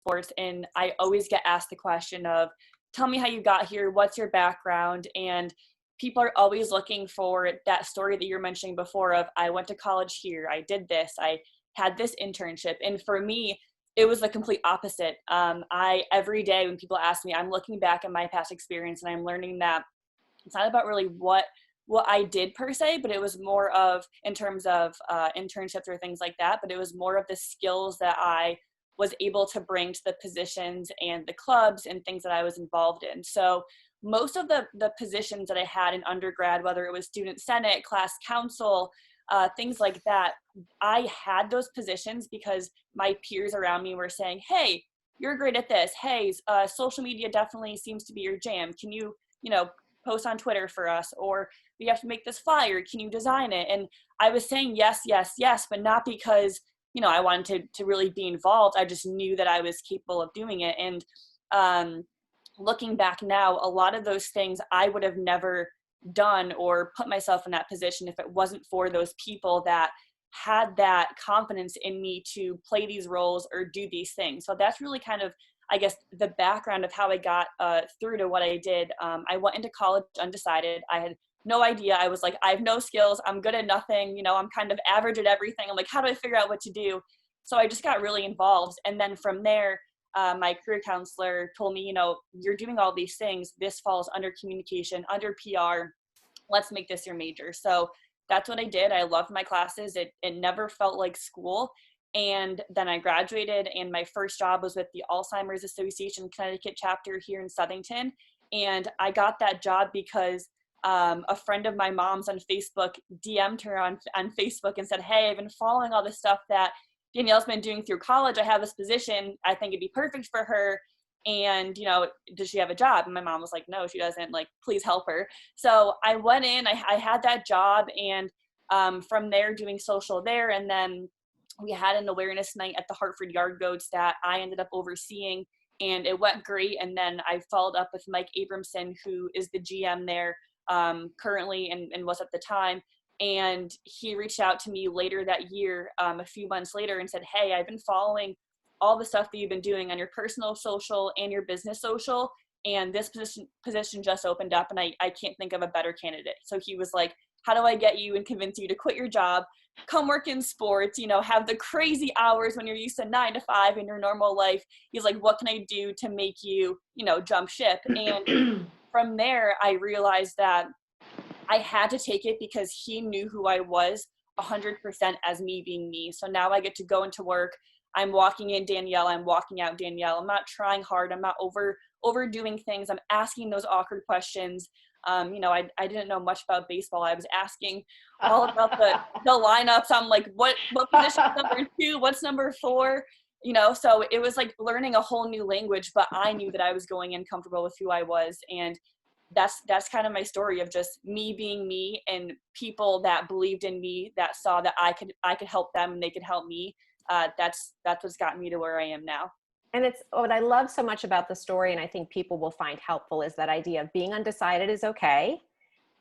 sports, and I always get asked the question of, tell me how you got here, what's your background? And people are always looking for that story that you're mentioning before of, I went to college here, I did this, I had this internship. And for me, it was the complete opposite. Every day when people ask me, I'm looking back at my past experience and I'm learning that it's not about really what I did per se, but it was more of, in terms of internships or things like that, but it was more of the skills that I was able to bring to the positions and the clubs and things that I was involved in. So most of the positions that I had in undergrad, whether it was student senate, class council, things like that, I had those positions because my peers around me were saying, hey, you're great at this. Hey, social media definitely seems to be your jam. Can you, post on Twitter for us? Or we have to make this flyer. Can you design it? And I was saying yes, yes, yes, but not because, I wanted to really be involved. I just knew that I was capable of doing it. And looking back now, a lot of those things I would have never done or put myself in that position if it wasn't for those people that had that confidence in me to play these roles or do these things. So that's really kind of, I guess, the background of how I got through to what I did. I went into college undecided. I had no idea. I was like, I have no skills. I'm good at nothing. I'm kind of average at everything. I'm like, how do I figure out what to do? So I just got really involved. And then from there, my career counselor told me, you're doing all these things. This falls under communication, under PR. Let's make this your major. So that's what I did. I loved my classes. It never felt like school. And then I graduated, and my first job was with the Alzheimer's Association Connecticut chapter here in Southington. And I got that job because a friend of my mom's on Facebook DM'd her on Facebook and said, hey, I've been following all this stuff that Danielle's been doing through college. I have this position. I think it'd be perfect for her. And, does she have a job? And my mom was like, no, she doesn't. Like, please help her. So I went in, I had that job, and from there doing social there. And then we had an awareness night at the Hartford Yard Goats that I ended up overseeing, and it went great. And then I followed up with Mike Abramson, who is the GM there currently and was at the time. And he reached out to me later that year, a few months later, and said, hey, I've been following all the stuff that you've been doing on your personal social and your business social, and this position just opened up, and I can't think of a better candidate. So he was like, how do I get you and convince you to quit your job, come work in sports, have the crazy hours when you're used to 9 to 5 in your normal life? He's like, what can I do to make you, jump ship? And from there, I realized that I had to take it because he knew who I was 100% as me being me. So now I get to go into work. I'm walking in Danielle. I'm walking out Danielle. I'm not trying hard. I'm not overdoing things. I'm asking those awkward questions. I didn't know much about baseball. I was asking all about the lineups. I'm like, what position is number 2? What's number 4? So it was like learning a whole new language, but I knew that I was going in comfortable with who I was. And that's kind of my story of just me being me, and people that believed in me, that saw that I could help them and they could help me. That's what's gotten me to where I am now. And it's what I love so much about the story, and I think people will find helpful, is that idea of being undecided is okay.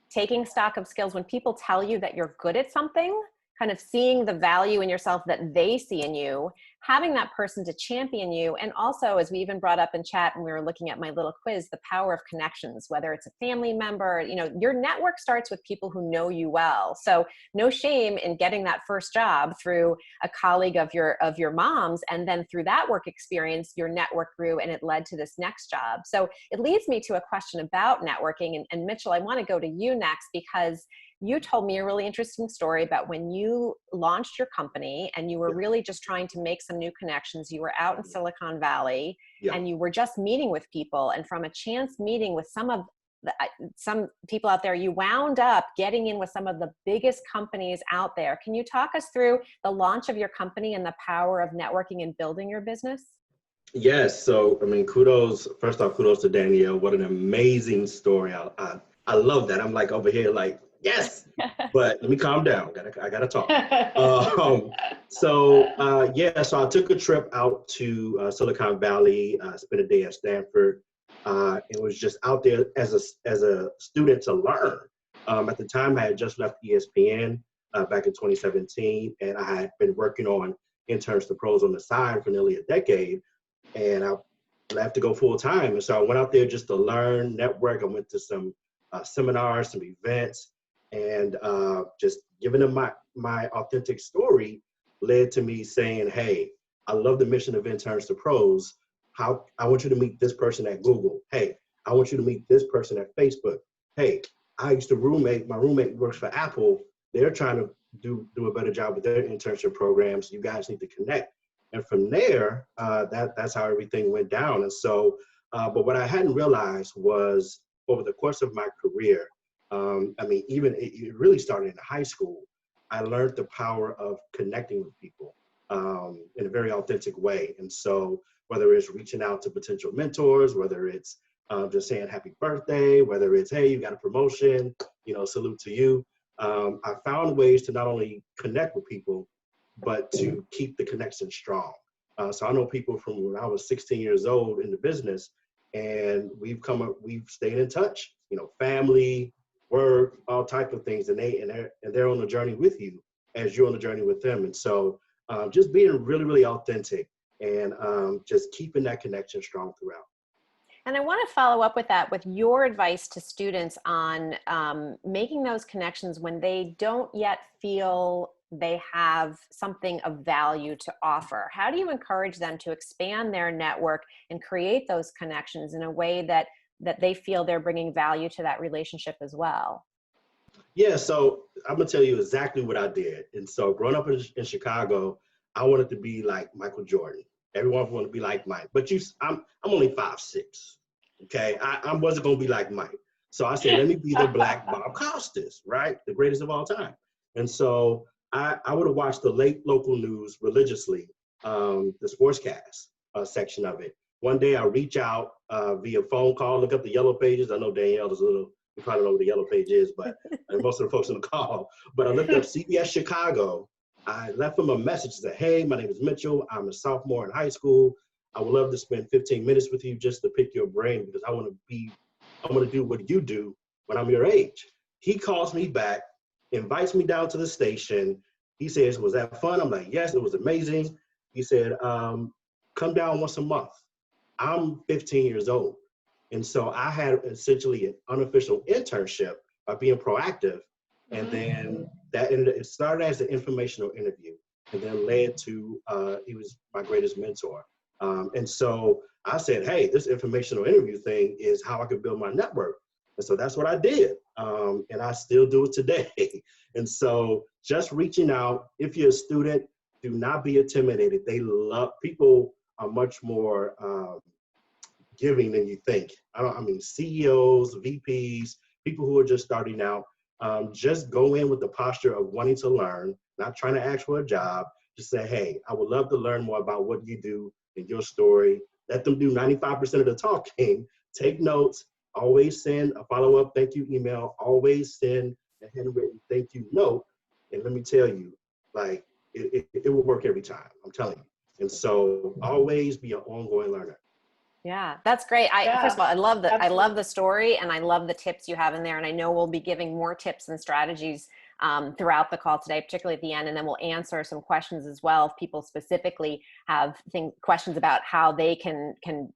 Taking stock of skills. When people tell you that you're good at something, kind of seeing the value in yourself that they see in you, having that person to champion you. And also, as we even brought up in chat when we were looking at my little quiz, the power of connections, whether it's a family member, your network starts with people who know you well. So no shame in getting that first job through a colleague of your mom's, and then through that work experience, your network grew and it led to this next job. So it leads me to a question about networking. And Mitchell, I want to go to you next, because you told me a really interesting story about when you launched your company and you were really just trying to make some new connections. You were out in Silicon Valley and you were just meeting with people. And from a chance meeting with some people out there, you wound up getting in with some of the biggest companies out there. Can you talk us through the launch of your company and the power of networking and building your business? Yes. So, first off, kudos to Danielle. What an amazing story. I love that. I'm like over here, like, yes, but let me calm down. I gotta talk. So I took a trip out to Silicon Valley, spent a day at Stanford. It was just out there as a student to learn. At the time, I had just left ESPN back in 2017, and I had been working on Interns to Pros on the side for nearly a decade. and I left to go full time. And so I went out there just to learn, network. I went to some seminars, some events, and just giving them my authentic story led to me saying, hey, I love the mission of Interns to Pros. How I want you to meet this person at Google. Hey, I want you to meet this person at Facebook. Hey, I used to my roommate works for Apple. They're trying to do a better job with their internship programs. You guys need to connect. And from there, that's how everything went down. And so, but what I hadn't realized was over the course of my career, I mean, even it really started in high school, I learned the power of connecting with people in a very authentic way. And so whether it's reaching out to potential mentors, whether it's just saying happy birthday, whether it's, hey, you got a promotion, salute to you. I found ways to not only connect with people, but to keep the connection strong. So I know people from when I was 16 years old in the business, and we've stayed in touch, family, work, all type of things, and they're on the journey with you as you're on the journey with them. And so just being really, really authentic and just keeping that connection strong throughout. And I want to follow up with that, with your advice to students on making those connections when they don't yet feel they have something of value to offer. How do you encourage them to expand their network and create those connections in a way that they feel they're bringing value to that relationship as well? Yeah, so I'm gonna tell you exactly what I did. And so growing up in Chicago, I wanted to be like Michael Jordan. Everyone wanted to be like Mike, but I'm only 5'6". Okay, I wasn't gonna be like Mike. So I said, let me be the Black Bob Costas, right? The greatest of all time. And so I would have watched the late local news religiously, the sportscast section of it. One day I reach out via phone call, look up the yellow pages. I know Danielle is you probably know what the yellow page is, but most of the folks on the call. But I looked up CBS Chicago. I left them a message that, hey, my name is Mitchell. I'm a sophomore in high school. I would love to spend 15 minutes with you just to pick your brain because I want to do what you do when I'm your age. He calls me back, invites me down to the station. He says, was that fun? I'm like, yes, it was amazing. He said, come down once a month. I'm 15 years old. And so I had essentially an unofficial internship by being proactive. And then it started as an informational interview and then led to, he was my greatest mentor. And so I said, hey, this informational interview thing is how I could build my network. And so that's what I did. And I still do it today. And so just reaching out, if you're a student, do not be intimidated. People are much more giving than you think. I mean, CEOs, VPs, people who are just starting out, just go in with the posture of wanting to learn, not trying to ask for a job. Just say, hey, I would love to learn more about what you do and your story. Let them do 95% of the talking. Take notes. Always send a follow-up thank you email. Always send a handwritten thank you note. And let me tell you, like, it will work every time. I'm telling you. And so always be an ongoing learner. Yeah, that's great. First of all, I love the story and I love the tips you have in there. And I know we'll be giving more tips and strategies throughout the call today, particularly at the end, and then we'll answer some questions as well if people specifically have questions about how they can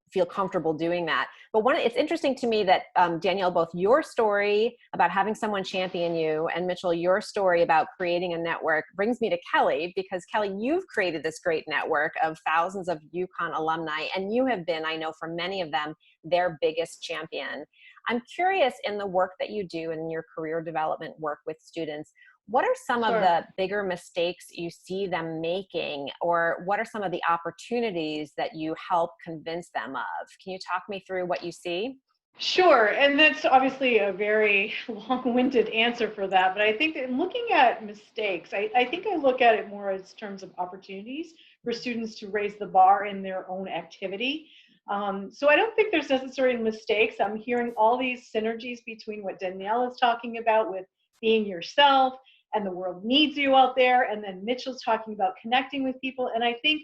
feel comfortable doing that. But it's interesting to me that Danielle, both your story about having someone champion you and Mitchell, your story about creating a network brings me to Kelly, because Kelly, you've created this great network of thousands of UCONN alumni, and you have been, I know for many of them, their biggest champion. I'm curious, in the work that you do and in your career development work with students, what are some of the bigger mistakes you see them making, or what are some of the opportunities that you help convince them of? Can you talk me through what you see? Sure, and that's obviously a very long-winded answer for that, but I think that looking at mistakes, I think I look at it more as terms of opportunities for students to raise the bar in their own activity. So I don't think there's necessarily mistakes. I'm hearing all these synergies between what Danielle is talking about with being yourself and the world needs you out there, and then Mitchell's talking about connecting with people. And I think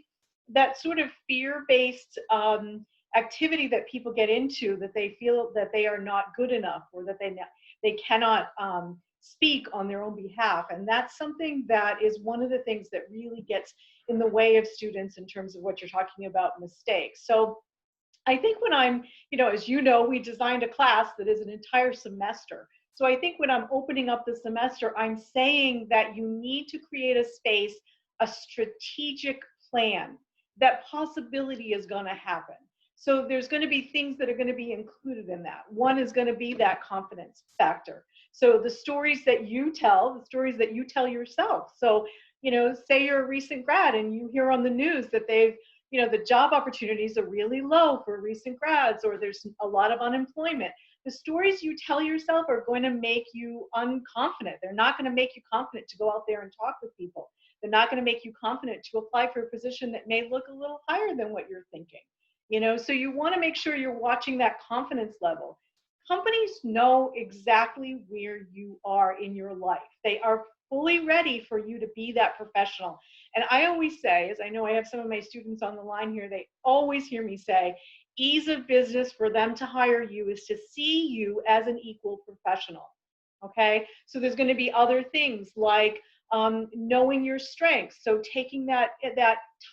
that sort of fear-based activity that people get into, that they feel that they are not good enough, or that they cannot speak on their own behalf. And that's something that is one of the things that really gets in the way of students in terms of what you're talking about, mistakes. So I think when I'm, as you know, we designed a class that is an entire semester. So I think when I'm opening up the semester, I'm saying that you need to create a space, a strategic plan. That possibility is going to happen. So there's going to be things that are going to be included in that. One is going to be that confidence factor. So the stories that you tell yourself. So, say you're a recent grad and you hear on the news that the job opportunities are really low for recent grads, or there's a lot of unemployment. The stories you tell yourself are going to make you unconfident. They're not going to make you confident to go out there and talk with people. They're not going to make you confident to apply for a position that may look a little higher than what you're thinking. So you want to make sure you're watching that confidence level. Companies know exactly where you are in your life. They are fully ready for you to be that professional. And I always say, as I know I have some of my students on the line here, they always hear me say, ease of business for them to hire you is to see you as an equal professional. Okay? So there's going to be other things like knowing your strengths. So taking that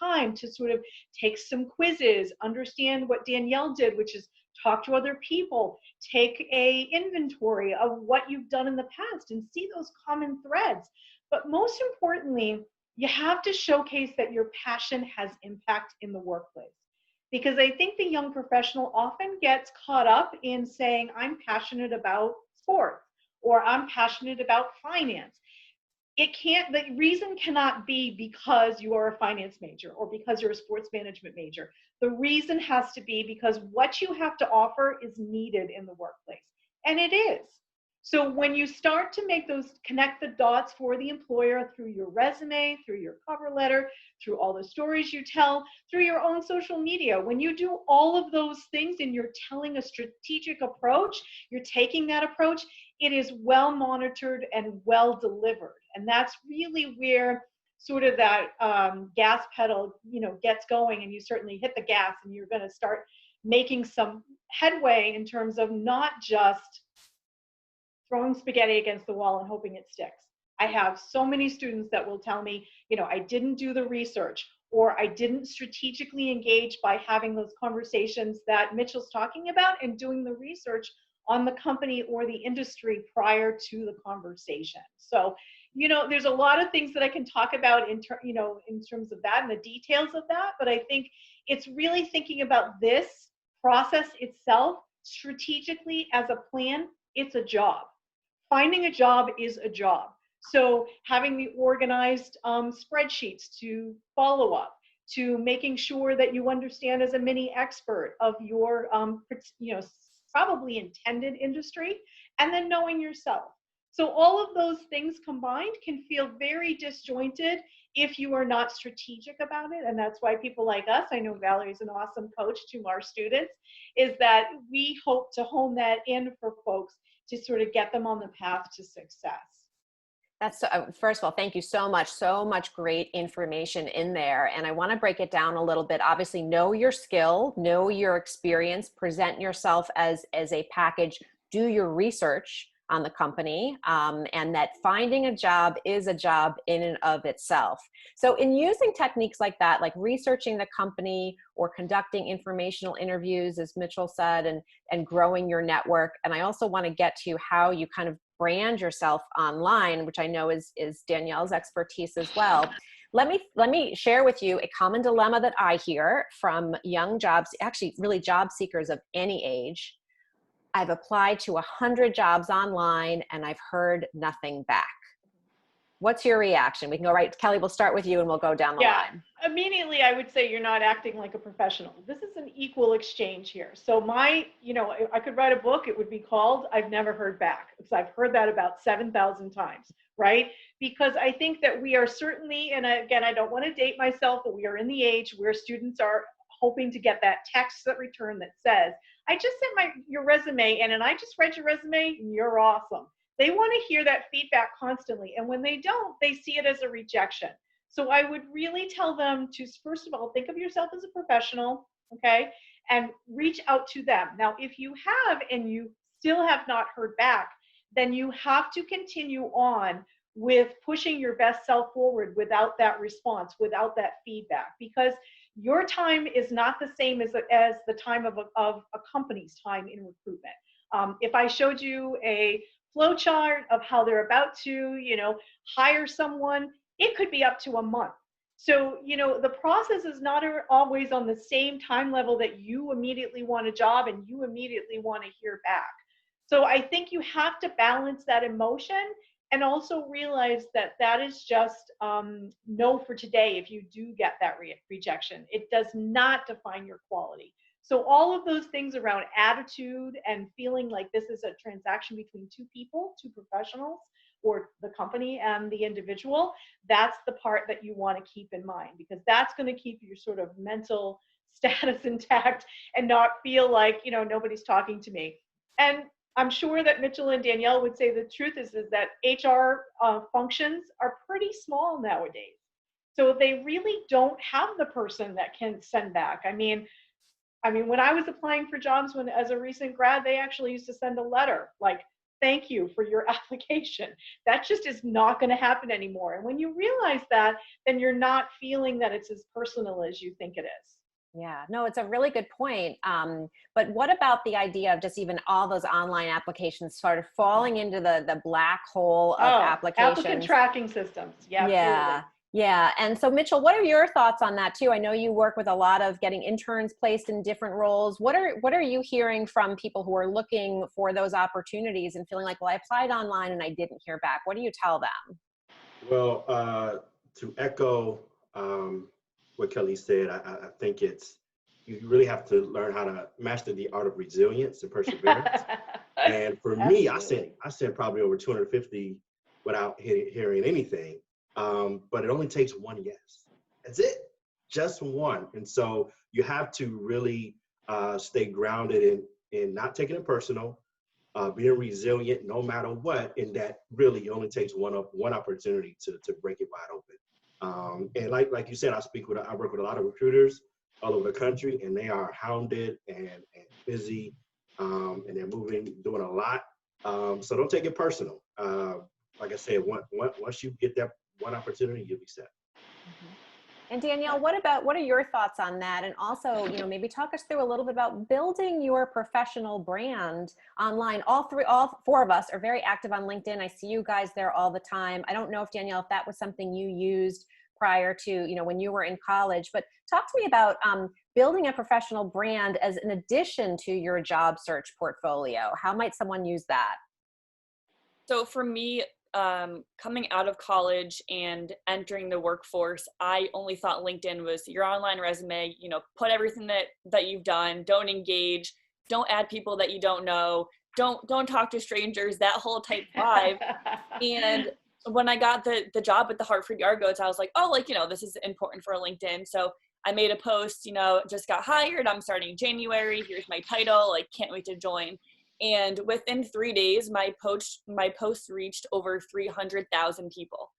time to sort of take some quizzes, understand what Danielle did, which is talk to other people, take a inventory of what you've done in the past and see those common threads. But most importantly, you have to showcase that your passion has impact in the workplace. Because I think the young professional often gets caught up in saying, I'm passionate about sports, or I'm passionate about finance. The reason cannot be because you are a finance major or because you're a sports management major. The reason has to be because what you have to offer is needed in the workplace. And it is. So when you start to connect the dots for the employer through your resume, through your cover letter, through all the stories you tell, through your own social media, when you do all of those things and you're telling a strategic approach, you're taking that approach, it is well monitored and well delivered. And that's really where sort of that gas pedal, gets going, and you certainly hit the gas and you're going to start making some headway in terms of not just throwing spaghetti against the wall and hoping it sticks. I have so many students that will tell me, I didn't do the research, or I didn't strategically engage by having those conversations that Mitchell's talking about and doing the research on the company or the industry prior to the conversation. So, there's a lot of things that I can talk about in terms of that and the details of that, but I think it's really thinking about this process itself strategically as a plan. It's a job. Finding a job is a job. So having the organized spreadsheets to follow up, to making sure that you understand as a mini expert of your, probably intended industry, and then knowing yourself. So all of those things combined can feel very disjointed if you are not strategic about it. And that's why people like us, I know Valerie's an awesome coach to our students, is that we hope to hone that in for folks to sort of get them on the path to success. That's first of all, thank you so much great information in there. And I want to break it down a little bit. Obviously, know your skill, know your experience, present yourself as a package, do your research on the company, and that finding a job is a job in and of itself. So in using techniques like that, like researching the company or conducting informational interviews, as Mitchell said, and growing your network. And I also want to get to how you kind of brand yourself online, which I know is Danielle's expertise as well. Let me share with you a common dilemma that I hear from young jobs, actually really job seekers of any age. I've applied to 100 jobs online and I've heard nothing back. What's your reaction? We can go right, Kelly, we'll start with you and we'll go down the line. Immediately I would say you're not acting like a professional. This is an equal exchange here. So I could write a book, it would be called I've Never Heard Back, because I've heard that about 7,000 times, right? Because I think that we are certainly, and again, I don't want to date myself, but we are in the age where students are hoping to get that text that return that says, I just sent your resume in and I just read your resume and you're awesome. They want to hear that feedback constantly. And when they don't, they see it as a rejection. So I would really tell them to, first of all, think of yourself as a professional, okay? And reach out to them. Now, if you have and you still have not heard back, then you have to continue on with pushing your best self forward without that response, without that feedback, because your time is not the same as the time of a company's time in recruitment. If I showed you a flow chart of how they're about to, hire someone, it could be up to a month. So, the process is not always on the same time level that you immediately want a job and you immediately want to hear back. So I think you have to balance that emotion and also realize that that is just no for today if you do get that rejection. It does not define your quality. So all of those things around attitude and feeling like this is a transaction between two people, two professionals, or the company and the individual, that's the part that you want to keep in mind, because that's going to keep your sort of mental status intact and not feel like, nobody's talking to me. And I'm sure that Mitchell and Danielle would say the truth is that HR functions are pretty small nowadays. So they really don't have the person that can send back. I mean, when I was applying for jobs as a recent grad, they actually used to send a letter like, thank you for your application. That just is not going to happen anymore. And when you realize that, then you're not feeling that it's as personal as you think it is. Yeah, no, it's a really good point. But what about the idea of just even all those online applications sort of falling into the black hole of applications? Applicant tracking systems. Yeah, yeah. Yeah. And so Mitchell, what are your thoughts on that too? I know you work with a lot of getting interns placed in different roles. What are you hearing from people who are looking for those opportunities and feeling like, well, I applied online and I didn't hear back? What do you tell them? Well, to echo what Kelly said, I think you really have to learn how to master the art of resilience and perseverance. And for me, I sent probably over 250 without hearing anything. But it only takes one yes. That's it, just one. And so you have to really stay grounded in not taking it personal, being resilient no matter what, in that really it only takes one opportunity to break it wide open. And like you said, I work with a lot of recruiters all over the country, and they are hounded and busy, and they're doing a lot. So don't take it personal. Like I said, once you get that one opportunity, you'll be set. Mm-hmm. And Danielle, what are your thoughts on that? And also, maybe talk us through a little bit about building your professional brand online. All four of us are very active on LinkedIn. I see you guys there all the time. I don't know if Danielle, if that was something you used prior to, when you were in college, but talk to me about building a professional brand as an addition to your job search portfolio. How might someone use that? So for me, coming out of college and entering the workforce, I only thought LinkedIn was your online resume, put everything that you've done, don't engage, don't add people that you don't know, don't talk to strangers, that whole type vibe. And when I got the job at the Hartford Argos, I was like, this is important for LinkedIn. So I made a post, just got hired, I'm starting in January, here's my title, can't wait to join. And within 3 days, my post reached over 300,000 people.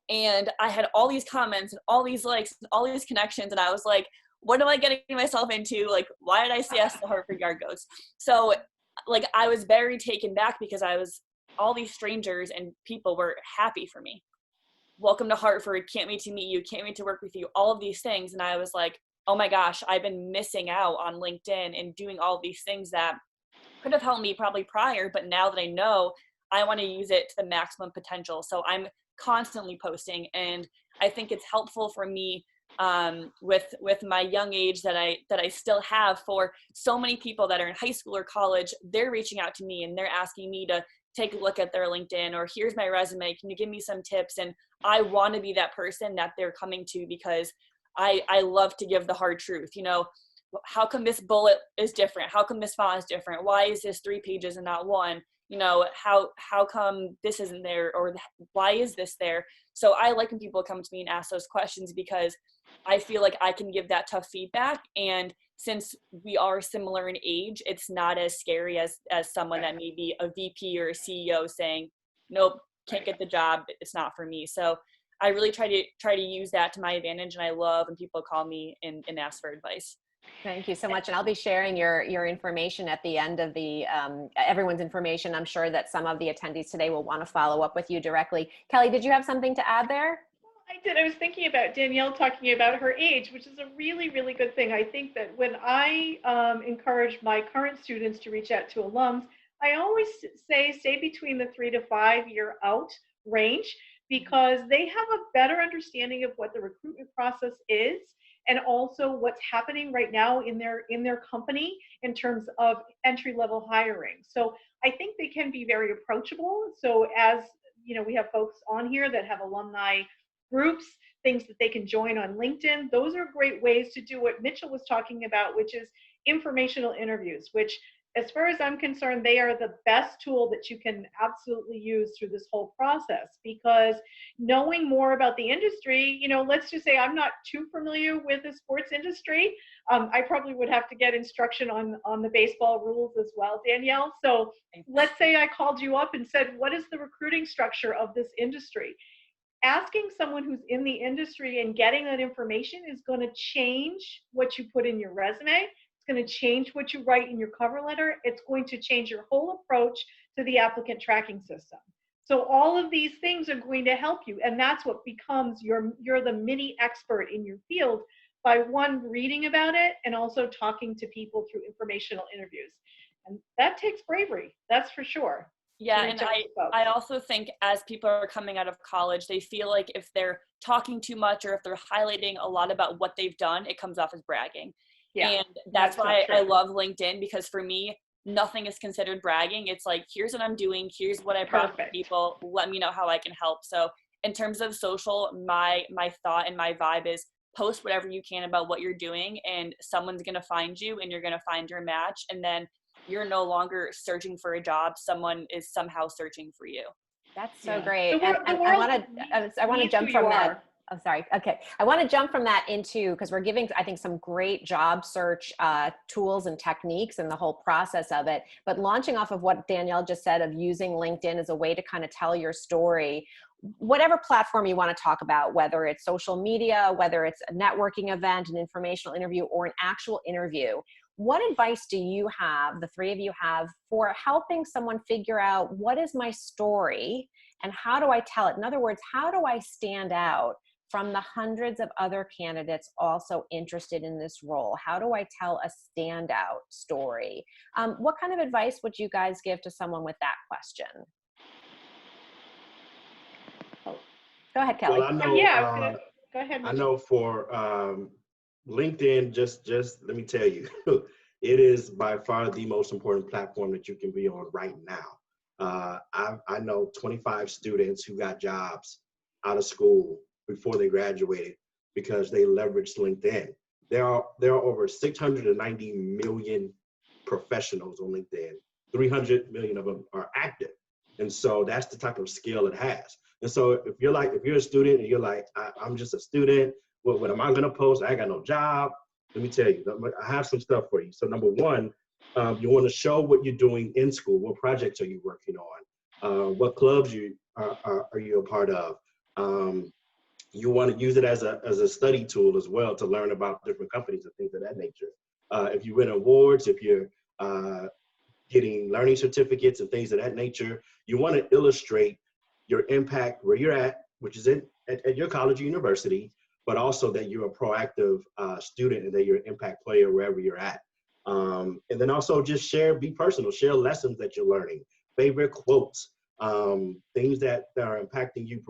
And I had all these comments and all these likes and all these connections. And I was like, what am I getting myself into? Why did I say yes to Hartford Argos? So I was very taken back because all these strangers and people were happy for me. Welcome to Hartford. Can't wait to meet you. Can't wait to work with you. All of these things. And I was like, oh my gosh, I've been missing out on LinkedIn and doing all these things that could have helped me probably prior, but now that I know, I want to use it to the maximum potential. So I'm constantly posting, and I think it's helpful for me with my young age that I still have. For so many people that are in high school or college, they're reaching out to me and they're asking me to take a look at their LinkedIn, or here's my resume, can you give me some tips? And I want to be that person that they're coming to, because I love to give the hard truth. How come this bullet is different? How come this font is different? Why is this 3 pages and not 1? How come this isn't there, or why is this there? So I like when people come to me and ask those questions, because I feel like I can give that tough feedback. And since we are similar in age, it's not as scary as someone that may be a VP or a CEO saying, nope, can't get the job, it's not for me. So I really try to use that to my advantage, and I love when people call me and ask for advice. Thank you so much. And I'll be sharing your information at the end of the, everyone's information. I'm sure that some of the attendees today will want to follow up with you directly. Kelly, did you have something to add there? I did. I was thinking about Danielle talking about her age, which is a really, really good thing. I think that when I encourage my current students to reach out to alums, I always say stay between the 3 to 5 year out range, because they have a better understanding of what the recruitment process is, and also what's happening right now in their company in terms of entry level hiring. So I think they can be very approachable. So as you know, we have folks on here that have alumni groups, things that they can join on LinkedIn. Those are great ways to do what Mitchell was talking about, which is informational interviews, which, as far as I'm concerned, they are the best tool that you can absolutely use through this whole process, because knowing more about the industry, you know, let's just say I'm not too familiar with the sports industry. I probably would have to get instruction on the baseball rules as well, Danielle. So let's say I called you up and said, what is the recruiting structure of this industry? Asking someone who's in the industry and getting that information is going to change what you put in your resume. It's going to change what you write in your cover letter. It's going to change your whole approach to the applicant tracking system. So all of these things are going to help you. And that's what becomes you're the mini expert in your field by, one, reading about it, and also talking to people through informational interviews. And that takes bravery, that's for sure. Yeah, and I also think as people are coming out of college, they feel like if they're talking too much or if they're highlighting a lot about what they've done, it comes off as bragging. Yeah, and that's why I love LinkedIn, because for me, nothing is considered bragging. It's like, here's what I'm doing, here's what I brought to people, let me know how I can help. So in terms of social, my thought and my vibe is post whatever you can about what you're doing, and someone's going to find you and you're going to find your match. And then you're no longer searching for a job. Someone is somehow searching for you. That's so great. And I want to jump from that. Oh, sorry. Okay. I want to jump from that into, because we're giving, I think, some great job search tools and techniques and the whole process of it. But launching off of what Danielle just said of using LinkedIn as a way to kind of tell your story, whatever platform you want to talk about, whether it's social media, whether it's a networking event, an informational interview, or an actual interview, what advice do you have, the three of you have, for helping someone figure out what is my story and how do I tell it? In other words, how do I stand out from the hundreds of other candidates also interested in this role? How do I tell a standout story? What kind of advice would you guys give to someone with that question? Go ahead, Kelly. Well, I know, go ahead, Mitchell. I know for LinkedIn, just let me tell you, it is by far the most important platform that you can be on right now. I know 25 students who got jobs out of school before they graduated because they leveraged LinkedIn. There are over 690 million professionals on LinkedIn. 300 million of them are active. And so that's the type of skill it has. And so if you're a student and you're like, I'm just a student, what am I gonna post? I got no job. Let me tell you, I have some stuff for you. So number one, you wanna show what you're doing in school. What projects are you working on? What clubs are you a part of? You wanna use it as a study tool as well to learn about different companies and things of that nature. If you win awards, if you're getting learning certificates and things of that nature, you wanna illustrate your impact where you're at, which is at your college or university, but also that you're a proactive student and that you're an impact player wherever you're at. And then also just be personal, share lessons that you're learning, favorite quotes, things that are impacting you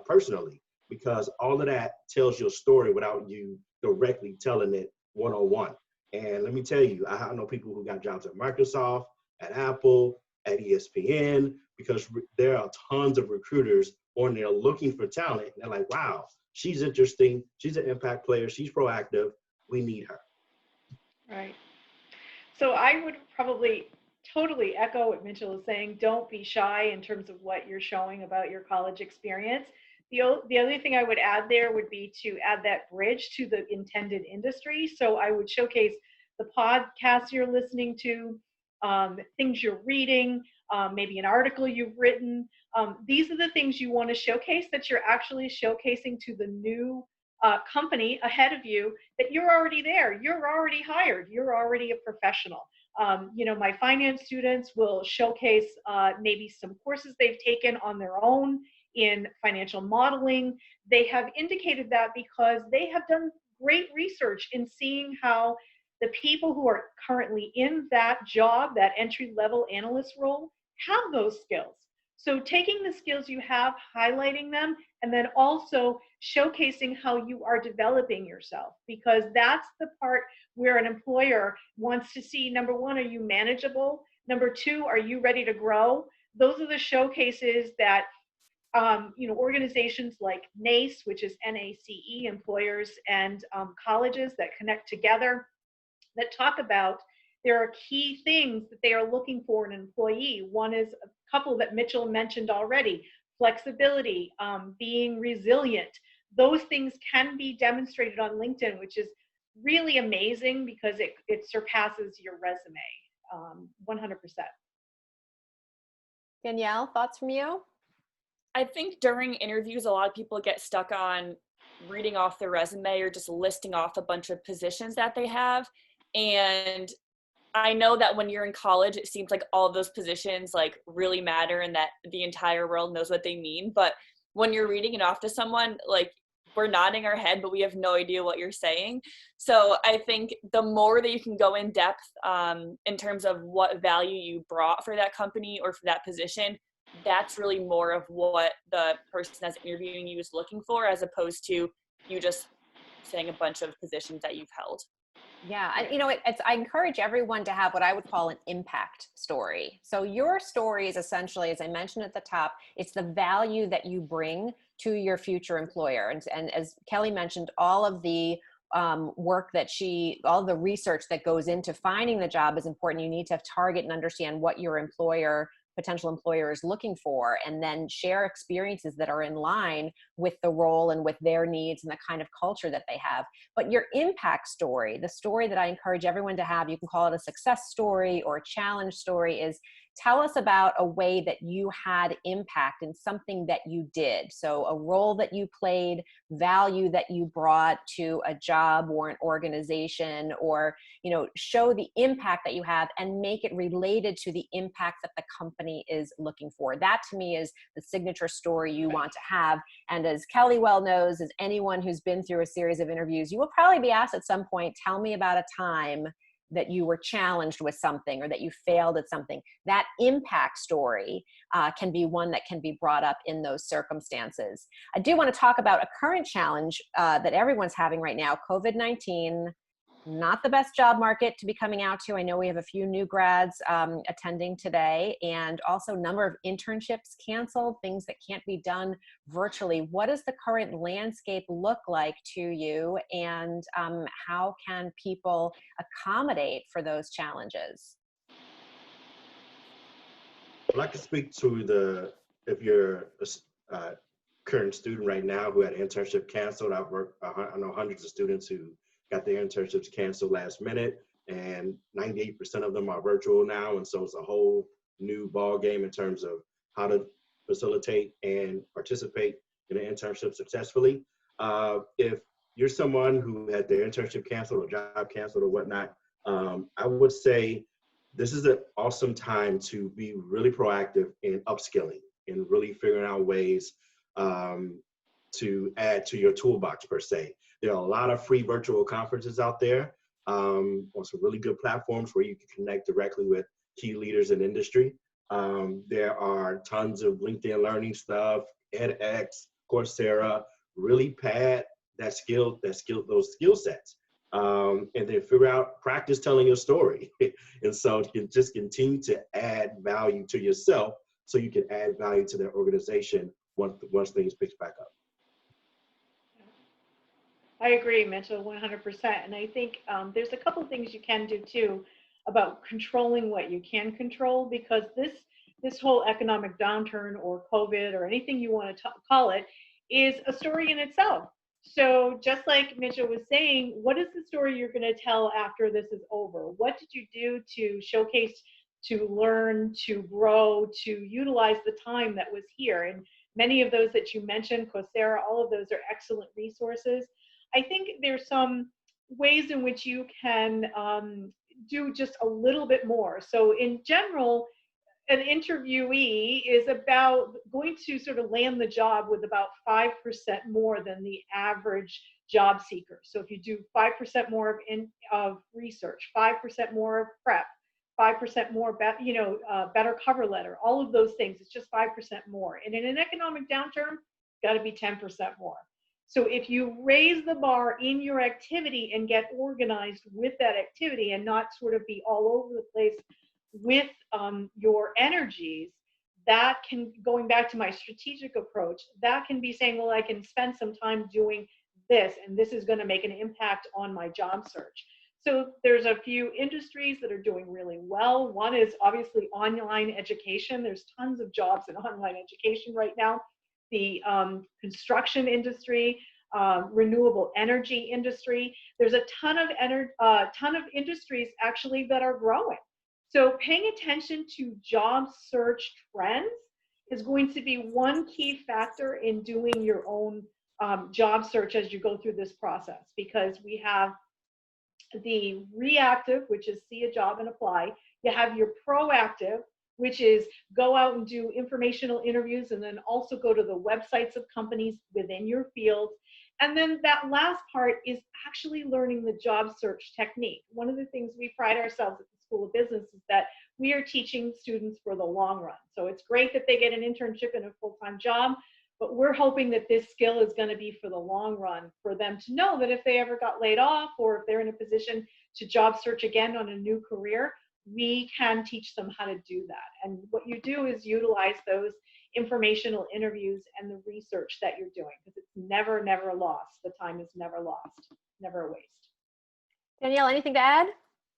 personally, because all of that tells your story without you directly telling it one-on-one. And let me tell you, I know people who got jobs at Microsoft, at Apple, at ESPN, because there are tons of recruiters on there looking for talent. And they're like, wow, she's interesting. She's an impact player. She's proactive. We need her. Right. So I would probably totally echo what Mitchell is saying. Don't be shy in terms of what you're showing about your college experience. The other thing I would add there would be to add that bridge to the intended industry. So I would showcase the podcasts you're listening to, things you're reading, maybe an article you've written. These are the things you want to showcase that you're actually showcasing to the new company ahead of you that you're already there, you're already hired, you're already a professional. My finance students will showcase maybe some courses they've taken on their own in financial modeling. They have indicated that because they have done great research in seeing how the people who are currently in that job, that entry-level analyst role, have those skills. So taking the skills you have, highlighting them, and then also showcasing how you are developing yourself, because that's the part where an employer wants to see, number one, are you manageable? Number two, are you ready to grow? Those are the showcases that organizations like NACE, which is NACE, employers and colleges that connect together, that talk about. There are key things that they are looking for in an employee. One is a couple that Mitchell mentioned already: flexibility, being resilient. Those things can be demonstrated on LinkedIn, which is really amazing because it surpasses your resume 100%. Danielle, thoughts from you? I think during interviews, a lot of people get stuck on reading off their resume or just listing off a bunch of positions that they have. And I know that when you're in college, it seems like all of those positions like really matter and that the entire world knows what they mean. But when you're reading it off to someone, like, we're nodding our head, but we have no idea what you're saying. So I think the more that you can go in depth in terms of what value you brought for that company or for that position, that's really more of what the person that's interviewing you is looking for, as opposed to you just saying a bunch of positions that you've held. Yeah, and I encourage everyone to have what I would call an impact story. So your story is essentially, as I mentioned at the top, it's the value that you bring to your future employer. And as Kelly mentioned, all of the work that all the research that goes into finding the job is important. You need to target and understand what your potential employer is looking for, and then share experiences that are in line with the role and with their needs and the kind of culture that they have. But your impact story, the story that I encourage everyone to have, you can call it a success story or a challenge story, is tell us about a way that you had impact in something that you did. So a role that you played, value that you brought to a job or an organization, or, show the impact that you have and make it related to the impact that the company is looking for. That to me is the signature story you want to have. And as Kelly well knows, as anyone who's been through a series of interviews, you will probably be asked at some point, tell me about a time that you were challenged with something or that you failed at something. That impact story can be one that can be brought up in those circumstances. I do want to talk about a current challenge that everyone's having right now, COVID-19. Not the best job market to be coming out to. I know we have a few new grads attending today, and also a number of internships canceled, things that can't be done virtually. What does the current landscape look like to you, and how can people accommodate for those challenges? Well, I can speak to if you're a current student right now who had an internship canceled. I know hundreds of students who got their internships canceled last minute, and 98% of them are virtual now. And so it's a whole new ball game in terms of how to facilitate and participate in an internship successfully. If you're someone who had their internship canceled or job canceled or whatnot, I would say this is an awesome time to be really proactive in upskilling and really figuring out ways to add to your toolbox per se. There are a lot of free virtual conferences out there on some really good platforms where you can connect directly with key leaders in industry. There are tons of LinkedIn learning stuff, edX, Coursera, really pad those skill sets. And then figure out, practice telling your story. And so you can just continue to add value to yourself so you can add value to their organization once things pick back up. I agree, Mitchell, 100%. And I think there's a couple of things you can do too about controlling what you can control, because this whole economic downturn or COVID or anything you want to call it is a story in itself. So just like Mitchell was saying, what is the story you're going to tell after this is over? What did you do to showcase, to learn, to grow, to utilize the time that was here? And many of those that you mentioned, Coursera, all of those are excellent resources. I think there's some ways in which you can do just a little bit more. So in general, an interviewee is about going to sort of land the job with about 5% more than the average job seeker. So if you do 5% more of research, 5% more of prep, 5% more, better cover letter, all of those things, it's just 5% more. And in an economic downturn, got to be 10% more. So if you raise the bar in your activity and get organized with that activity and not sort of be all over the place with your energies, that can, going back to my strategic approach, that can be saying, well, I can spend some time doing this, and this is going to make an impact on my job search. So there's a few industries that are doing really well. One is obviously online education. There's tons of jobs in online education right now. The construction industry, renewable energy industry. There's a ton of industries actually that are growing. So paying attention to job search trends is going to be one key factor in doing your own job search as you go through this process, because we have the reactive, which is see a job and apply. You have your proactive, which is go out and do informational interviews and then also go to the websites of companies within your field. And then that last part is actually learning the job search technique. One of the things we pride ourselves at the School of Business is that we are teaching students for the long run. So it's great that they get an internship and a full-time job, but we're hoping that this skill is going to be for the long run, for them to know that if they ever got laid off or if they're in a position to job search again on a new career, we can teach them how to do that. And what you do is utilize those informational interviews and the research that you're doing, because it's never, never lost. The time is never lost, never a waste. Danielle, anything to add?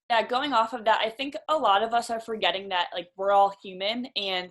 Yeah, going off of that, I think a lot of us are forgetting that, like, we're all human and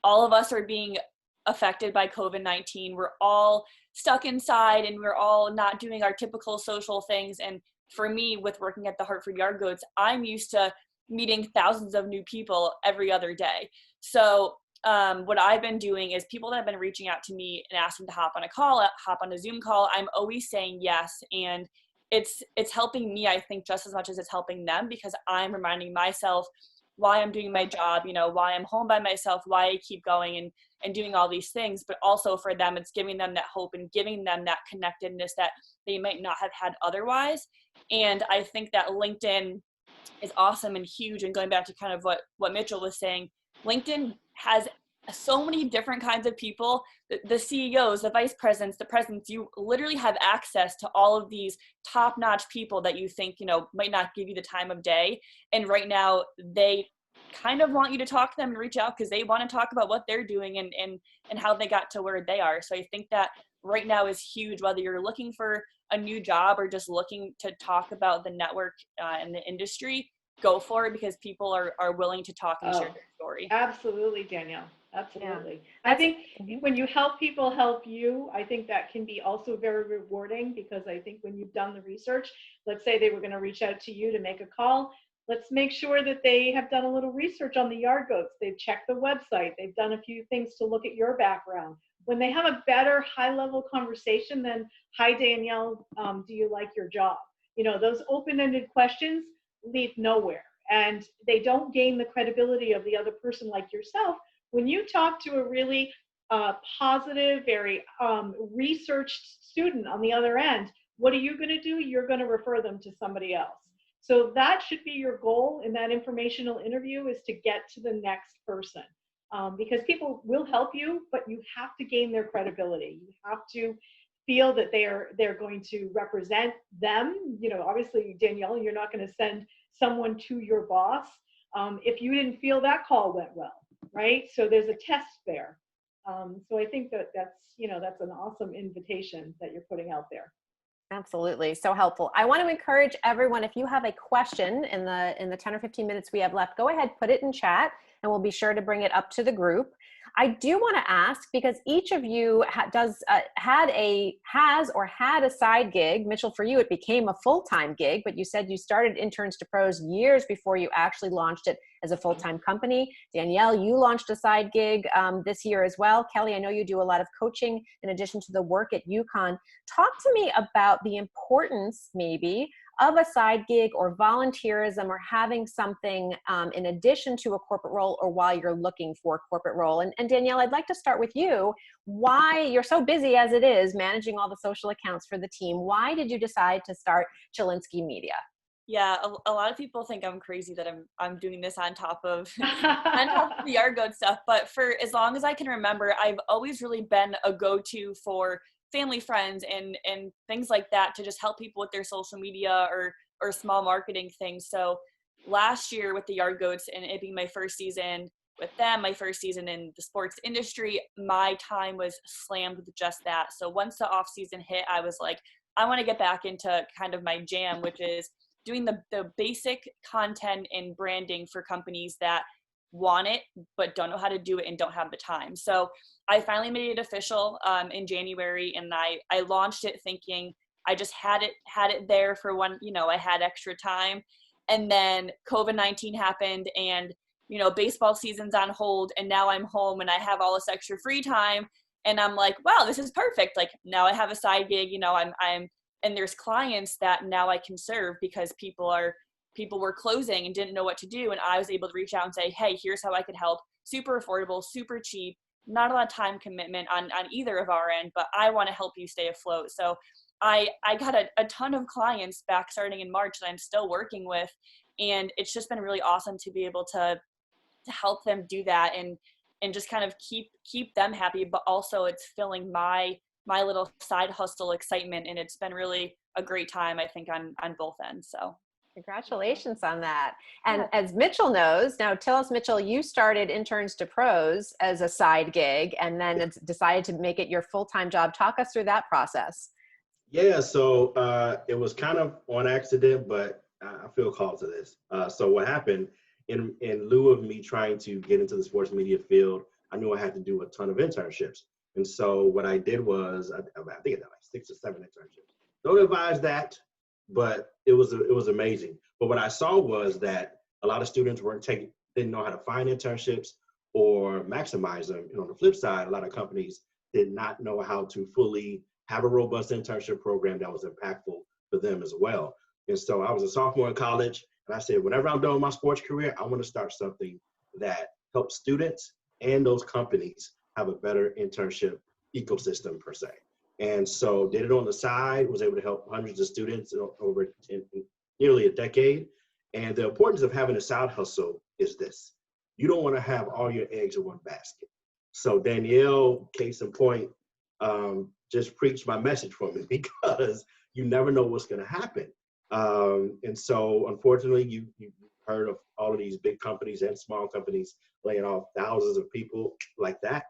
all of us are being affected by COVID-19. We're all stuck inside and we're all not doing our typical social things. And for me, with working at the Hartford Yard Goats, I'm used to meeting thousands of new people every other day. So what I've been doing is people that have been reaching out to me and asking to hop on a Zoom call, I'm always saying yes. And it's helping me, I think, just as much as it's helping them, because I'm reminding myself why I'm doing my job, why I'm home by myself, why I keep going and doing all these things. But also for them, it's giving them that hope and giving them that connectedness that they might not have had otherwise. And I think that LinkedIn is awesome and huge. And going back to kind of what Mitchell was saying, LinkedIn has so many different kinds of people, the CEOs, the vice presidents, the presidents. You literally have access to all of these top-notch people that you think, might not give you the time of day. And right now they kind of want you to talk to them and reach out because they want to talk about what they're doing and how they got to where they are. So I think that right now is huge, whether you're looking for a new job or just looking to talk about the network and the industry. Go for it, because people are willing to talk and share their story. Absolutely, Danielle. Absolutely. Yeah. I think when you help people help you, I think that can be also very rewarding, because I think when you've done the research, let's say they were going to reach out to you to make a call. Let's make sure that they have done a little research on the Yard Goats. They've checked the website. They've done a few things to look at your background. When they have a better high-level conversation than, hi, Danielle, do you like your job? Those open-ended questions lead nowhere, and they don't gain the credibility of the other person like yourself. When you talk to a really positive, very researched student on the other end, what are you going to do? You're going to refer them to somebody else. So that should be your goal in that informational interview, is to get to the next person, because people will help you, but you have to gain their credibility. You have to feel that they're going to represent them. Obviously, Danielle, you're not going to send someone to your boss if you didn't feel that call went well, right? So there's a test there. So I think that's an awesome invitation that you're putting out there. Absolutely. So helpful. I want to encourage everyone, if you have a question in the 10 or 15 minutes we have left, go ahead, put it in chat. and we'll be sure to bring it up to the group. I do want to ask, because each of you has or had a side gig. Mitchell, for you, it became a full-time gig, but you said you started Interns to Pros years before you actually launched it as a full-time company. Danielle, you launched a side gig this year as well. Kelly, I know you do a lot of coaching in addition to the work at UCONN. Talk to me about the importance, maybe, of a side gig or volunteerism or having something in addition to a corporate role or while you're looking for a corporate role. And Danielle, I'd like to start with you. Why, you're so busy as it is managing all the social accounts for the team, why did you decide to start Chilinski Media? Yeah, a lot of people think I'm crazy that I'm doing this on top of the Argo stuff, but for as long as I can remember, I've always really been a go-to for family, friends, and things like that to just help people with their social media or small marketing things. So last year with the Yard Goats and it being my first season with them, my first season in the sports industry, my time was slammed with just that. So once the off season hit, I was like, I want to get back into kind of my jam, which is doing the basic content and branding for companies that want it but don't know how to do it and don't have the time. So I finally made it official in January, and I launched it thinking I just had it there for when, I had extra time. And then COVID-19 happened, and baseball season's on hold, and now I'm home and I have all this extra free time, and I'm like, wow, this is perfect. Like, now I have a side gig, I'm and there's clients that now I can serve because people were closing and didn't know what to do. And I was able to reach out and say, hey, here's how I could help. Super affordable, super cheap, not a lot of time commitment on either of our end, but I want to help you stay afloat. So I got a ton of clients back starting in March that I'm still working with. And it's just been really awesome to be able to help them do that and just kind of keep them happy, but also it's filling my little side hustle excitement, and it's been really a great time, I think, on both ends. So congratulations on that. And as Mitchell knows, now tell us, Mitchell, you started Interns to Pros as a side gig and then it's decided to make it your full-time job. Talk us through that process. Yeah, so it was kind of on accident, but I feel called to this. So what happened, in lieu of me trying to get into the sports media field, I knew I had to do a ton of internships. And so what I did was, I think I did like 6 or 7 internships. Don't advise that, but it was amazing. But what I saw was that a lot of students didn't know how to find internships or maximize them. And on the flip side, a lot of companies did not know how to fully have a robust internship program that was impactful for them as well. And so I was a sophomore in college, and I said, whenever I'm done with my sports career, I want to start something that helps students and those companies have a better internship ecosystem per se. And so did it on the side, was able to help hundreds of students over nearly a decade. And the importance of having a side hustle is this: you don't want to have all your eggs in one basket. So Danielle, case in point, just preached my message for me, because you never know what's going to happen. And so unfortunately, you heard of all of these big companies and small companies laying off thousands of people like that.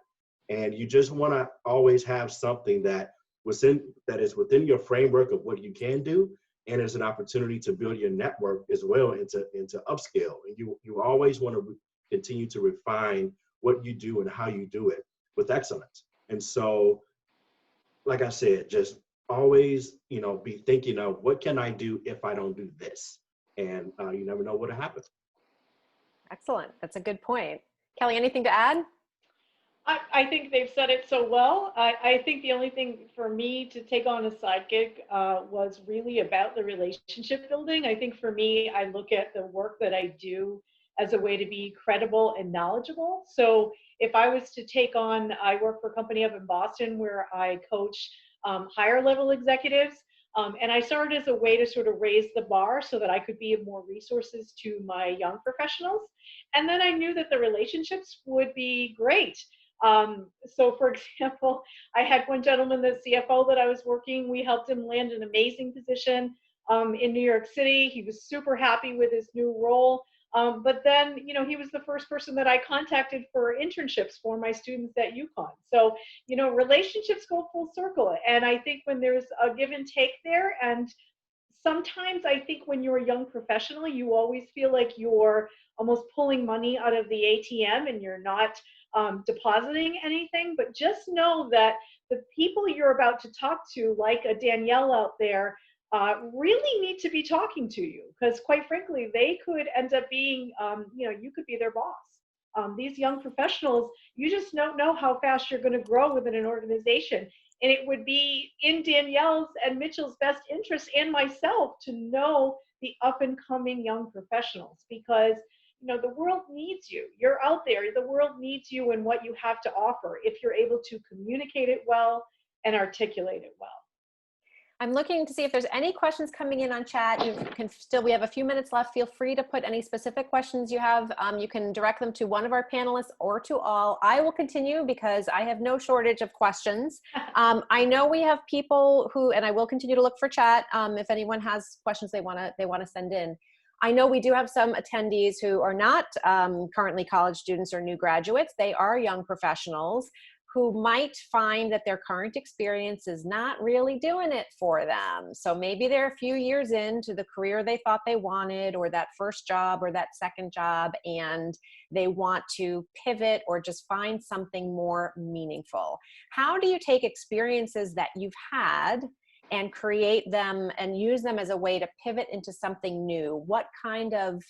And you just want to always have something that is within your framework of what you can do, and it's an opportunity to build your network as well and to upscale. And you always want to continue to refine what you do and how you do it with excellence. And so, like I said, just always, be thinking of what can I do if I don't do this, and you never know what'll happen. Excellent. That's a good point. Kelly, anything to add? I think they've said it so well. I think the only thing for me to take on a side gig was really about the relationship building. I think for me, I look at the work that I do as a way to be credible and knowledgeable. So if I was to take on, I work for a company up in Boston where I coach higher level executives. And I started as a way to sort of raise the bar so that I could be of more resources to my young professionals. And then I knew that the relationships would be great. So for example, I had one gentleman, the CFO that I was working, we helped him land an amazing position in New York City. He was super happy with his new role. But then, he was the first person that I contacted for internships for my students at UCONN. So, relationships go full circle. And I think when there's a give and take there, and sometimes I think when you're a young professional, you always feel like you're almost pulling money out of the ATM and you're not depositing anything. But just know that the people you're about to talk to, like a Danielle out there, really need to be talking to you, because quite frankly, they could end up being, you could be their boss. These young professionals, you just don't know how fast you're going to grow within an organization. And it would be in Danielle's and Mitchell's best interest, and myself, to know the up and coming young professionals, because the world needs you. You're out there. The world needs you and what you have to offer if you're able to communicate it well and articulate it well. I'm looking to see if there's any questions coming in on chat. We have a few minutes left. Feel free to put any specific questions you have. You can direct them to one of our panelists or to all. I will continue because I have no shortage of questions. I know we have people who, and I will continue to look for chat if anyone has questions they want to send in. I know we do have some attendees who are not currently college students or new graduates. They are young professionals who might find that their current experience is not really doing it for them. So maybe they're a few years into the career they thought they wanted, or that first job or that second job, and they want to pivot or just find something more meaningful. How do you take experiences that you've had and create them and use them as a way to pivot into something new? What kind of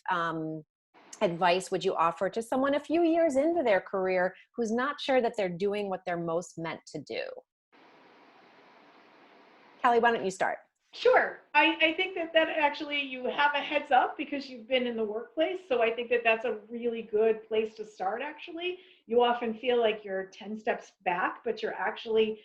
advice would you offer to someone a few years into their career who's not sure that they're doing what they're most meant to do? Kelly, why don't you start? Sure. I think that actually you have a heads up because you've been in the workplace. So I think that that's a really good place to start, actually. You often feel like you're 10 steps back, but you're actually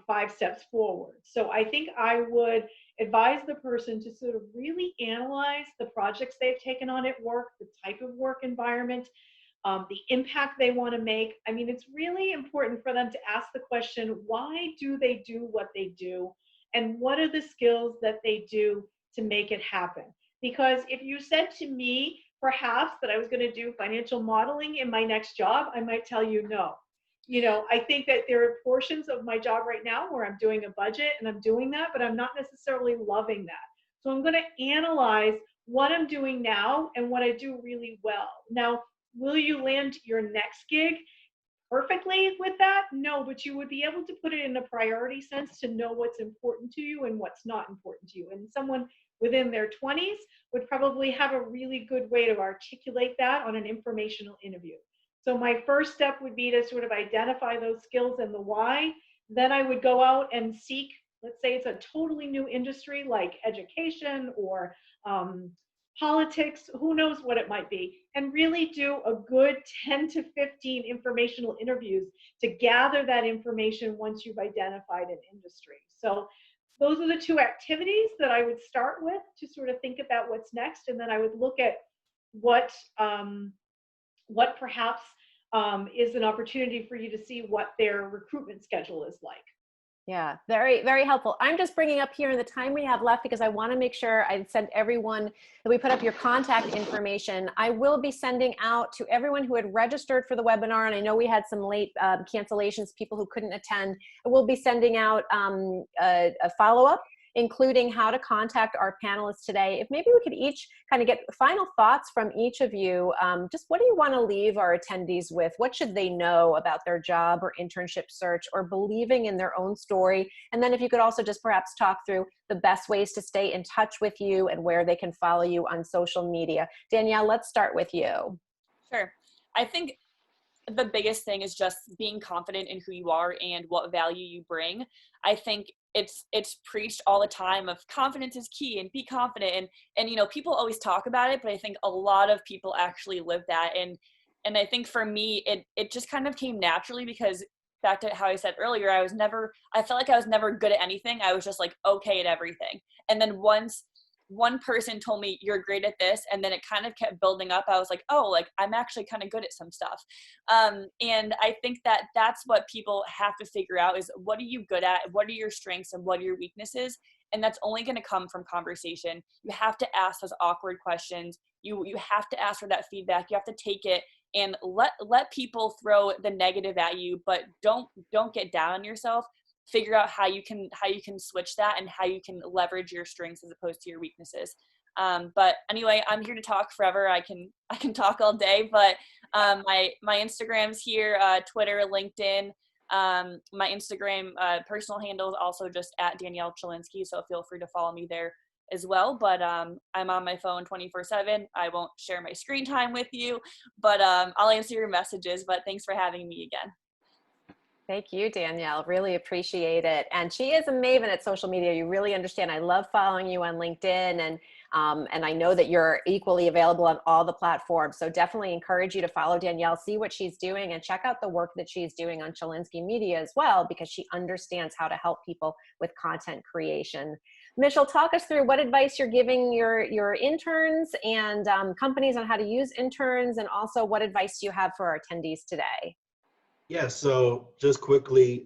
5 steps forward. So I think I would advise the person to sort of really analyze the projects they've taken on at work, the type of work environment, the impact they want to make. I mean, it's really important for them to ask the question, why do they do what they do? And what are the skills that they do to make it happen? Because if you said to me, perhaps, that I was going to do financial modeling in my next job, I might tell you no. I think that there are portions of my job right now where I'm doing a budget and I'm doing that, but I'm not necessarily loving that. So I'm going to analyze what I'm doing now and what I do really well. Now, will you land your next gig perfectly with that? No, but you would be able to put it in a priority sense to know what's important to you and what's not important to you. And someone within their 20s would probably have a really good way to articulate that on an informational interview. So my first step would be to sort of identify those skills and the why. Then I would go out and seek, let's say it's a totally new industry like education or politics, who knows what it might be, and really do a good 10 to 15 informational interviews to gather that information once you've identified an industry. So those are the 2 activities that I would start with to sort of think about what's next. And then I would look at what perhaps is an opportunity for you to see what their recruitment schedule is like. Yeah, very, very helpful. I'm just bringing up here in the time we have left because I want to make sure I send everyone that we put up your contact information. I will be sending out to everyone who had registered for the webinar, and I know we had some late cancellations, people who couldn't attend. I will be sending out a follow-up, including how to contact our panelists today. If maybe we could each kind of get final thoughts from each of you. Just what do you want to leave our attendees with? What should they know about their job or internship search, or believing in their own story? And then if you could also just perhaps talk through the best ways to stay in touch with you and where they can follow you on social media. Danielle, let's start with you. Sure. I think the biggest thing is just being confident in who you are and what value you bring. I think it's preached all the time of confidence is key and be confident, and people always talk about it, but I think a lot of people actually live that, and I think for me it just kind of came naturally, because back to how I said earlier, I felt like I was never good at anything. I was just like okay at everything, and then once one person told me you're great at this, and then it kind of kept building up. I was like, oh, like I'm actually kind of good at some stuff. And I think that that's what people have to figure out is what are you good at? What are your strengths and what are your weaknesses? And that's only going to come from conversation. You have to ask those awkward questions. You have to ask for that feedback. You have to take it and let people throw the negative at you, but don't get down on yourself. figure out how you can switch that and how you can leverage your strengths as opposed to your weaknesses. But anyway, I'm here to talk forever. I can talk all day, but my Instagram's here, Twitter, LinkedIn. My Instagram personal handle is also just at Danielle Chilinsky, so feel free to follow me there as well. But I'm on my phone 24/7. I won't share my screen time with you, but I'll answer your messages. But thanks for having me again. Thank you, Danielle. Really appreciate it. And she is a maven at social media. You really understand. I love following you on LinkedIn, and I know that you're equally available on all the platforms. So definitely encourage you to follow Danielle, see what she's doing, and check out the work that she's doing on Chilinsky Media as well, because she understands how to help people with content creation. Mitchell, talk us through what advice you're giving your interns and companies on how to use interns, and also what advice do you have for our attendees today? Yeah, so just quickly,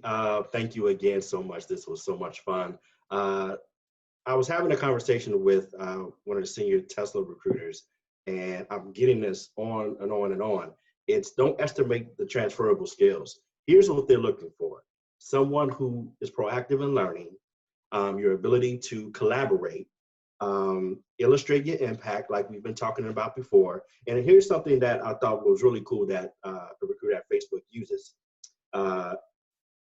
thank you again so much. This was so much fun. I was having a conversation with one of the senior Tesla recruiters, and I'm getting this on and on and on. It's don't estimate the transferable skills. Here's what they're looking for. Someone who is proactive in learning, your ability to collaborate, illustrate your impact like we've been talking about before. And here's something that I thought was really cool that the recruiter at Facebook uses.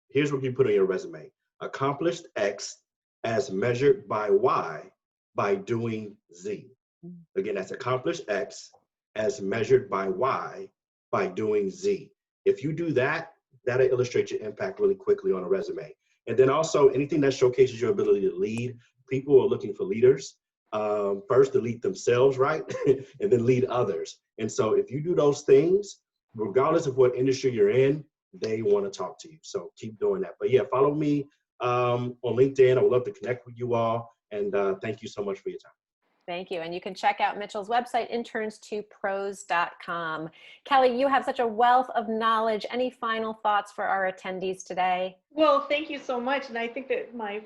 Here's what you put on your resume. Accomplished X as measured by Y by doing Z. Again, that's accomplished X as measured by Y by doing Z. If you do that, that'll illustrate your impact really quickly on a resume. And then also anything that showcases your ability to lead. People are looking for leaders. First to lead themselves, right? And then lead others. And so if you do those things, regardless of what industry you're in, they want to talk to you. So keep doing that. But yeah, follow me on LinkedIn. I would love to connect with you all. And thank you so much for your time. Thank you. And you can check out Mitchell's website, interns2pros.com. Kelly, you have such a wealth of knowledge. Any final thoughts for our attendees today? Well, thank you so much. And I think that my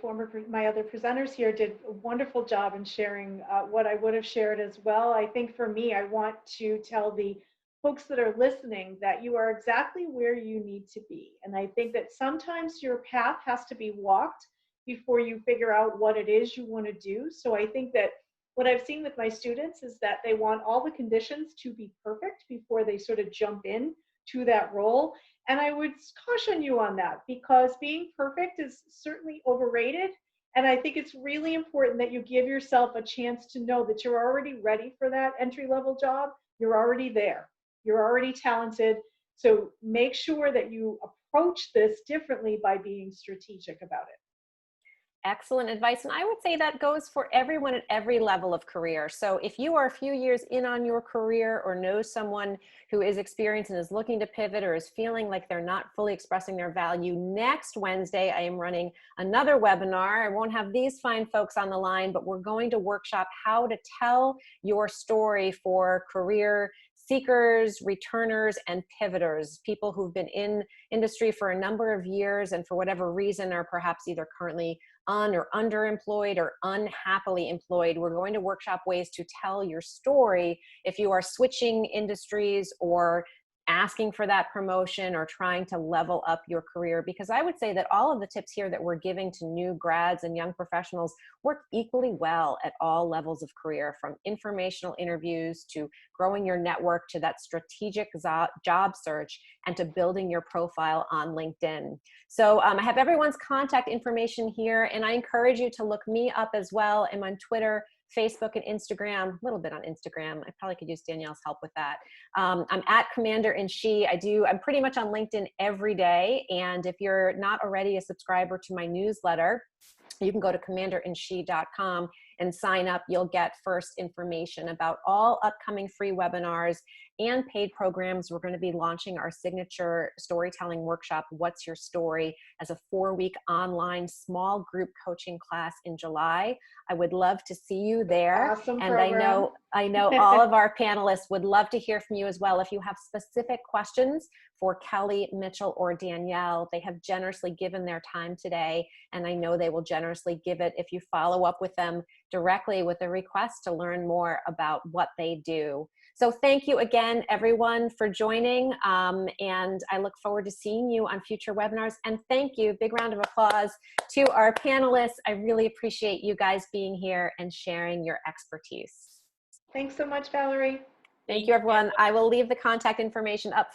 other presenters here did a wonderful job in sharing what I would have shared as well. I think for me, I want to tell the folks that are listening that you are exactly where you need to be. And I think that sometimes your path has to be walked before you figure out what it is you want to do. So I think that what I've seen with my students is that they want all the conditions to be perfect before they sort of jump in to that role. And I would caution you on that, because being perfect is certainly overrated. And I think it's really important that you give yourself a chance to know that you're already ready for that entry-level job. You're already there. You're already talented. So make sure that you approach this differently by being strategic about it. Excellent advice. And I would say that goes for everyone at every level of career. So if you are a few years in on your career, or know someone who is experienced and is looking to pivot, or is feeling like they're not fully expressing their value, next Wednesday, I am running another webinar. I won't have these fine folks on the line, but we're going to workshop how to tell your story for career seekers, returners, and pivoters, people who've been in industry for a number of years and for whatever reason are perhaps either currently or underemployed or unhappily employed. We're going to workshop ways to tell your story if you are switching industries or asking for that promotion or trying to level up your career, because I would say that all of the tips here that we're giving to new grads and young professionals work equally well at all levels of career, from informational interviews to growing your network to that strategic job search and to building your profile on LinkedIn. So I have everyone's contact information here, and I encourage you to look me up as well. I'm on Twitter, Facebook, and Instagram, a little bit on Instagram. I probably could use Danielle's help with that. I'm at Commander-in-She. I'm pretty much on LinkedIn every day. And if you're not already a subscriber to my newsletter, you can go to commanderinShe.com and sign up. You'll get first information about all upcoming free webinars and paid programs. We're going to be launching our signature storytelling workshop, What's Your Story, as a 4-week online small group coaching class in July. I would love to see you there. Awesome and program. I know all of our panelists would love to hear from you as well. If you have specific questions for Kelly, Mitchell, or Danielle, they have generously given their time today, and I know they will generously give it if you follow up with them directly with a request to learn more about what they do. So thank you again, everyone, for joining. And I look forward to seeing you on future webinars. And thank you, big round of applause to our panelists. I really appreciate you guys being here and sharing your expertise. Thanks so much, Valerie. Thank you, everyone. I will leave the contact information up